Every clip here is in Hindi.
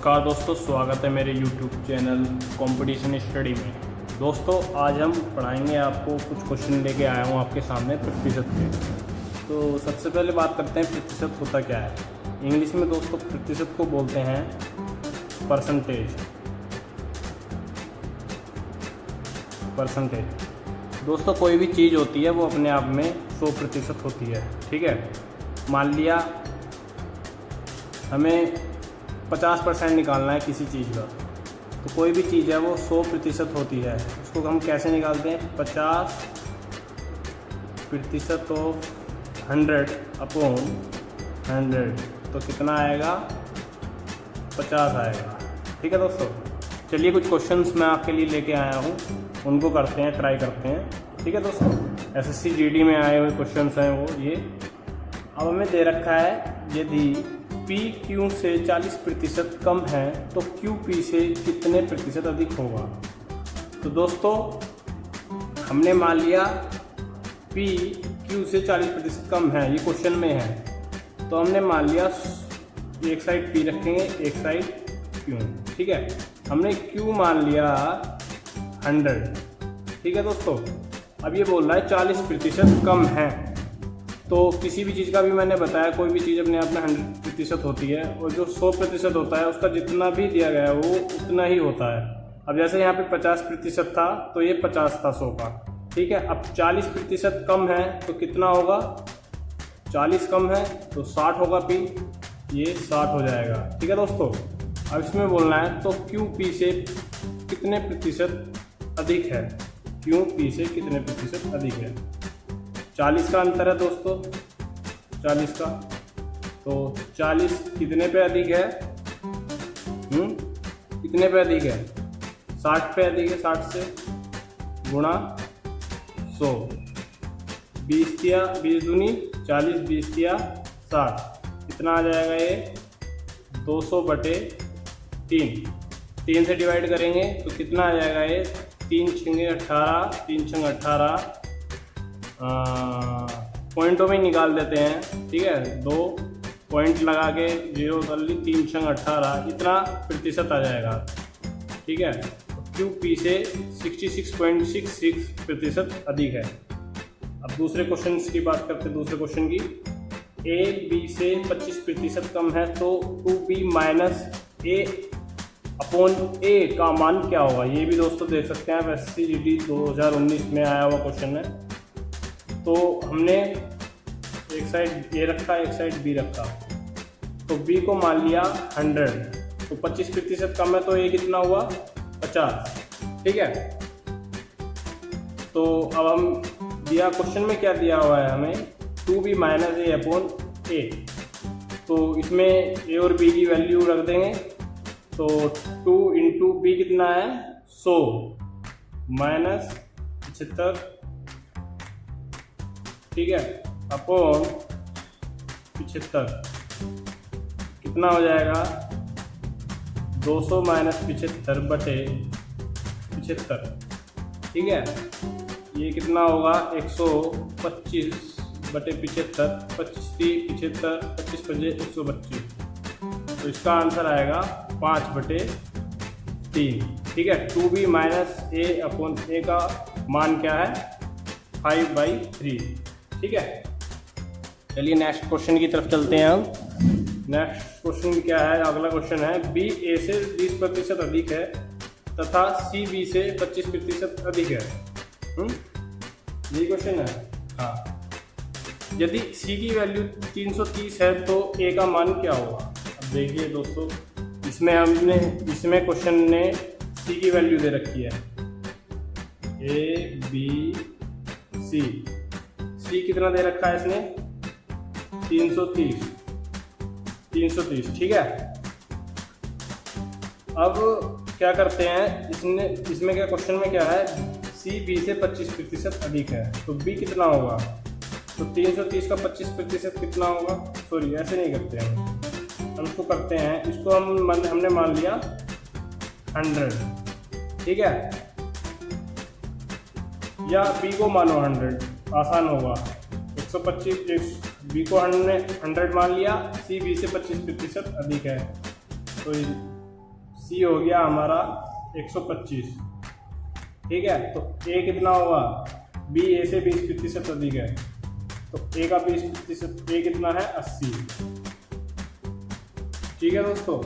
नमस्कार दोस्तों, स्वागत है मेरे YouTube चैनल कंपटीशन स्टडी में। दोस्तों आज हम पढ़ाएंगे आपको कुछ क्वेश्चन लेके आया हूँ आपके सामने प्रतिशत के। तो सबसे पहले बात करते हैं प्रतिशत होता क्या है। इंग्लिश में दोस्तों प्रतिशत को बोलते हैं परसेंटेज। दोस्तों कोई भी चीज़ होती है वो अपने आप में 100% होती है, ठीक है। मान लिया हमें 50% निकालना है किसी चीज़ का, तो कोई भी चीज़ है वो 100% होती है। उसको हम कैसे निकालते हैं? 50% ऑफ 100 अपॉन 100, तो कितना आएगा? 50 आएगा, ठीक है दोस्तों। चलिए कुछ क्वेश्चंस मैं आपके लिए लेके आया हूँ, उनको करते हैं, ट्राई करते हैं, ठीक है दोस्तों। SSC GD में आए हुए क्वेश्चंस हैं वो ये। अब हमें दे रखा है यदि P Q से 40% कम है तो Q P से कितने प्रतिशत अधिक होगा। तो दोस्तों हमने मान लिया P Q से 40% कम है, ये क्वेश्चन में है। तो हमने मान लिया एक साइड P रखेंगे, एक साइड Q, ठीक है। हमने Q मान लिया 100, ठीक है दोस्तों। अब ये बोल रहा है 40% कम है, तो किसी भी चीज़ का भी मैंने बताया, कोई भी चीज़ अपने आप में 100% होती है, और जो 100% होता है उसका जितना भी दिया गया है वो उतना ही होता है। अब जैसे यहाँ पे 50% था तो ये 50 था 100 का, ठीक है। अब 40% कम है तो कितना होगा? 40 कम है तो 60 होगा P, ये 60 हो जाएगा, ठीक है दोस्तों। अब इसमें बोलना है तो Q P से कितने प्रतिशत अधिक है, Q P से कितने प्रतिशत अधिक है। 40 का अंतर है दोस्तों, 40 का, तो 40 कितने पे अधिक है? कितने पे अधिक है? 60 पे अधिक है। 60 से गुणा 100, 20 दिया 20 दूनी 40, 20 दिया 60, कितना आ जाएगा ये? 200/3। 3 से डिवाइड करेंगे तो कितना आ जाएगा ये? 3 छंगे 18, 3 छंग 18, पॉइंटों में निकाल देते हैं, ठीक है। 2 पॉइंट लगा के 0 कर ली, 3 छंग 18, इतना प्रतिशत आ जाएगा, ठीक है। Q P से 66.66% अधिक है। अब दूसरे क्वेश्चन की बात करते हैं। दूसरे क्वेश्चन की, A B से 25% कम है तो 2B minus A upon A का मान क्या होगा। ये भी दोस्तों देख सकते हैं आप, SSC GD 2019 में आया हुआ क्वेश्चन है। तो हमने एक साइड A रखा, एक साइड B रखा, तो B को मान लिया 100, तो 25% कम है तो A कितना हुआ? 50, ठीक है। तो अब हम दिया क्वेश्चन में क्या दिया हुआ है हमें? 2B minus A upon A, तो इसमें A और B की वैल्यू रख देंगे। तो 2 इंटू B कितना है? 100 माइनस 75, ठीक है, अपॉन 75, कितना हो जाएगा? 200 माइनस 75/75, ठीक है। ये कितना होगा? 125/75, 25/75, 25/125, तो इसका आंसर आएगा 5/3, ठीक है। 2B minus A upon A का मान क्या है? 5/3, ठीक है। चलिए नेक्स्ट क्वेश्चन की तरफ चलते हैं हम। नेक्स्ट क्वेश्चन क्या है? अगला क्वेश्चन है B A से 20% अधिक है तथा C B से 25% अधिक है। यही क्वेश्चन है, हाँ। यदि C की वैल्यू 330 है तो A का मान क्या होगा। अब देखिए दोस्तों, इसमें क्वेश्चन ने C की वैल्यू दे रखी है, A B C। C कितना दे रखा है इसने? 330, ठीक है। अब क्या करते हैं, इसमें क्या क्वेश्चन में क्या है? C B से 25% अधिक है, तो B कितना होगा? तो 330 का 25% कितना होगा? सॉरी, ऐसे नहीं करते हैं हम इसको करते हैं, इसको हमने मान लिया 100, ठीक है, या B को मानो 100, आसान होगा। 125 B को हमने 100 मान लिया, C B से 25% अधिक है, तो सी हो गया हमारा 125, ठीक है। तो ए कितना होगा, बी ए से 20% अधिक है, तो ए का 20%, ए कितना है 80, ठीक है दोस्तों।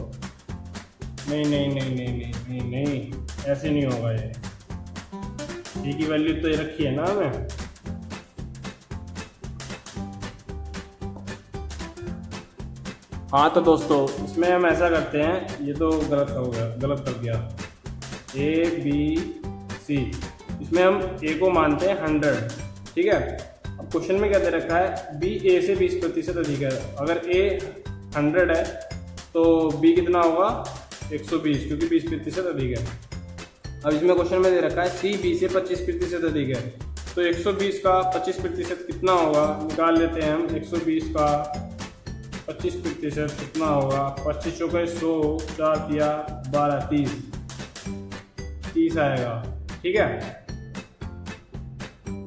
नहीं नहीं नहीं नहीं नहीं नहीं नहीं, ऐसे नहीं होगा ये, ए की वैल्यू तो ये रखी है ना हमें। हाँ तो दोस्तों इसमें हम ऐसा करते हैं, ये तो गलत हो गया, गलत कर दिया, ए बी सी, इसमें हम ए को मानते हैं 100, ठीक है। अब क्वेश्चन में क्या दे रखा है, बी ए से 20% अधिक है। अगर ए 100 है तो बी कितना होगा 120, क्योंकि 20% अधिक है। अब इसमें क्वेश्चन में दे रखा है सी बी से 25% अधिक है, तो 120 का 25% कितना होगा, निकाल लेते हैं हम। 120 का 25% कितना होगा, 25 चौके 100, 4 या 12, 30 आएगा, ठीक है।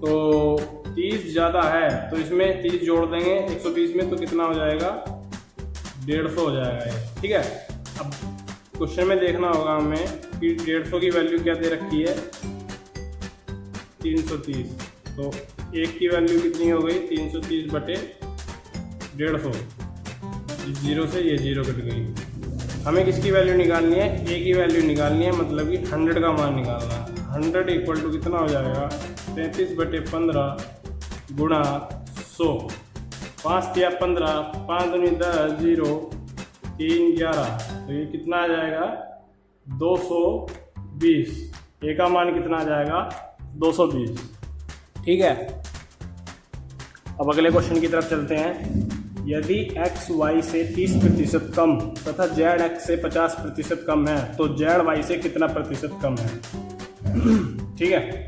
तो 30 ज़्यादा है तो इसमें 30 जोड़ देंगे 120 में, तो कितना हो जाएगा 150 हो जाएगा ये, ठीक है। अब क्वेश्चन में देखना होगा हमें कि 150 की वैल्यू क्या दे रखी है, 330, तो एक की वैल्यू कितनी हो गई 330 बटे 150, इस जीरो से ये जीरो कट गई। हमें किसकी वैल्यू निकालनी है, ए की वैल्यू निकालनी है, मतलब कि 100 का मान निकालना है। 100 इक्वल टू कितना हो जाएगा 33 बटे 15 गुणा 100, 5 या 15, 5 दूनी 10, 0 3 11, तो ये कितना आ जाएगा 220। ए का मान कितना आ जाएगा 220, ठीक है। अब अगले क्वेश्चन की तरफ चलते हैं। यदि x y से 30% कम तथा z x से 50% कम है तो z y से कितना प्रतिशत कम है, ठीक है।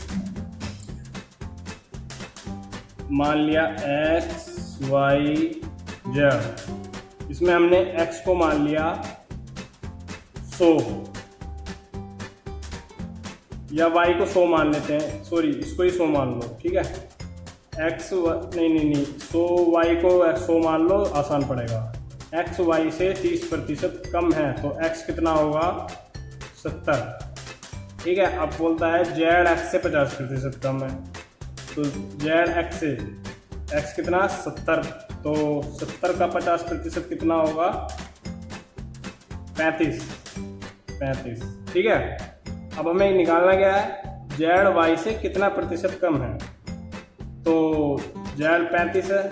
मान लिया x y z, इसमें हमने x को मान लिया 100 या y को 100 मान लेते हैं, सॉरी इसको ही 100 मान लो, ठीक है। एक्स नहीं 100 वाई को 100 मान लो, आसान पड़ेगा। एक्स वाई से 30% कम है तो x कितना होगा 70, ठीक है। अब बोलता है जेड एक्स से 50% कम है, तो जेड एक्स से x कितना 70, तो 70 का 50% कितना होगा 35, ठीक है। अब हमें निकालना क्या है, जेड वाई से कितना प्रतिशत कम है, तो जेड 35 है,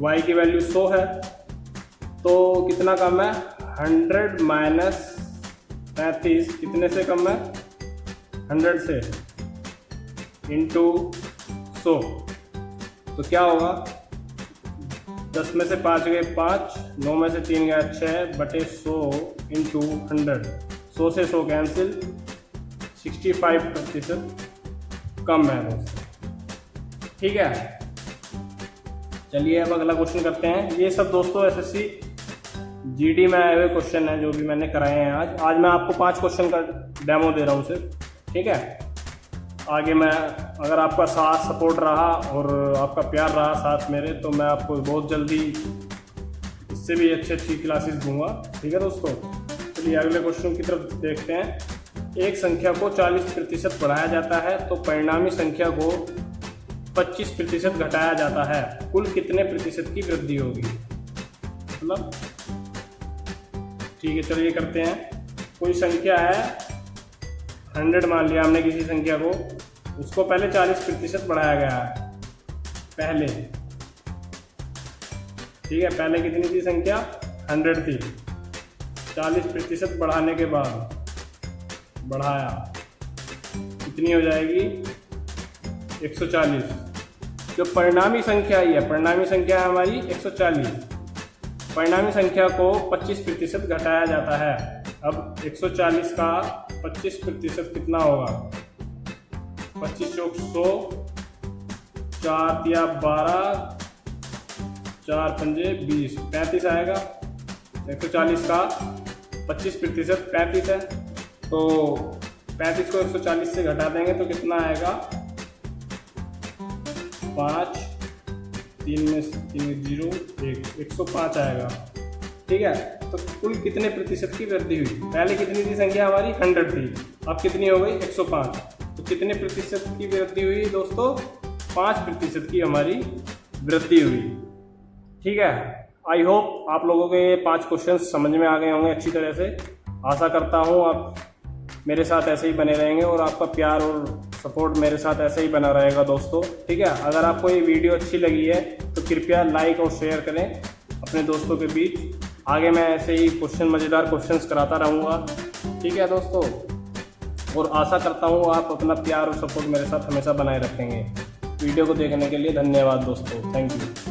y की वैल्यू 100 है, तो कितना कम है 100 माइनस 35 कितने से कम है 100 से, इंटू 100, तो क्या होगा 10 में से 5 गए 5, 9 में से 3 गया 6 बटे 100 इंटू 100, 100 से 100 कैंसिल, 65% कम है दोस्तों, ठीक है। चलिए अब अगला क्वेश्चन करते हैं। ये सब दोस्तों एसएससी जीडी में आए हुए क्वेश्चन हैं जो भी मैंने कराए हैं। आज मैं आपको 5 क्वेश्चन का डेमो दे रहा हूँ सिर्फ, ठीक है। आगे मैं अगर आपका साथ सपोर्ट रहा और आपका प्यार रहा साथ मेरे, तो मैं आपको बहुत जल्दी इससे भी अच्छी क्लासेस दूंगा, ठीक है दोस्तों। चलिए अगले क्वेश्चन की तरफ देखते हैं। एक संख्या को 40% बढ़ाया जाता है तो परिणामी संख्या को 25% घटाया जाता है, कुल कितने प्रतिशत की वृद्धि होगी, मतलब ठीक है। चलिए करते हैं। कोई संख्या है 100 मान लिया हमने किसी संख्या को, उसको पहले 40% बढ़ाया गया है पहले, ठीक है। पहले कितनी थी संख्या 100 थी, 40% बढ़ाने के बाद बढ़ाया कितनी हो जाएगी 140। जो परिणामी संख्या आई है, परिणामी संख्या है हमारी 140, परिणामी संख्या को 25% घटाया जाता है। अब 140 का 25% कितना होगा, 25 चौक 100, 4 या 12, 4 पंजे 20, 35 आएगा। 140 का 25% 35 है, तो 35 को 140 से घटा देंगे तो कितना आएगा 5, 3 में 0, 1, 105 आएगा, ठीक है। तो कुल कितने प्रतिशत की वृद्धि हुई? पहले कितनी थी संख्या हमारी? 100 थी, अब कितनी हो गई? 105। तो कितने प्रतिशत की वृद्धि हुई दोस्तों? 5% की हमारी वृद्धि हुई। ठीक है, आई होप आप लोगों के ये 5 क्वेश्चन समझ में आ गए होंगे अच्छी तरह से। आशा करता हूँ आप मेरे साथ ऐसे ही बने रहेंगे और आपका प्यार और सपोर्ट मेरे साथ ऐसे ही बना रहेगा दोस्तों। ठीक है, अगर आपको ये वीडियो अच्छी लगी है तो कृपया लाइक और शेयर करें अपने दोस्तों के बीच। आगे मैं ऐसे ही मज़ेदार क्वेश्चंस कराता रहूँगा। ठीक है दोस्तों, और आशा करता हूँ आप अपना प्यार और सपोर्ट मेरे साथ हमेशा बनाए रखेंगे। वीडियो को देखने के लिए धन्यवाद दोस्तों, थैंक यू।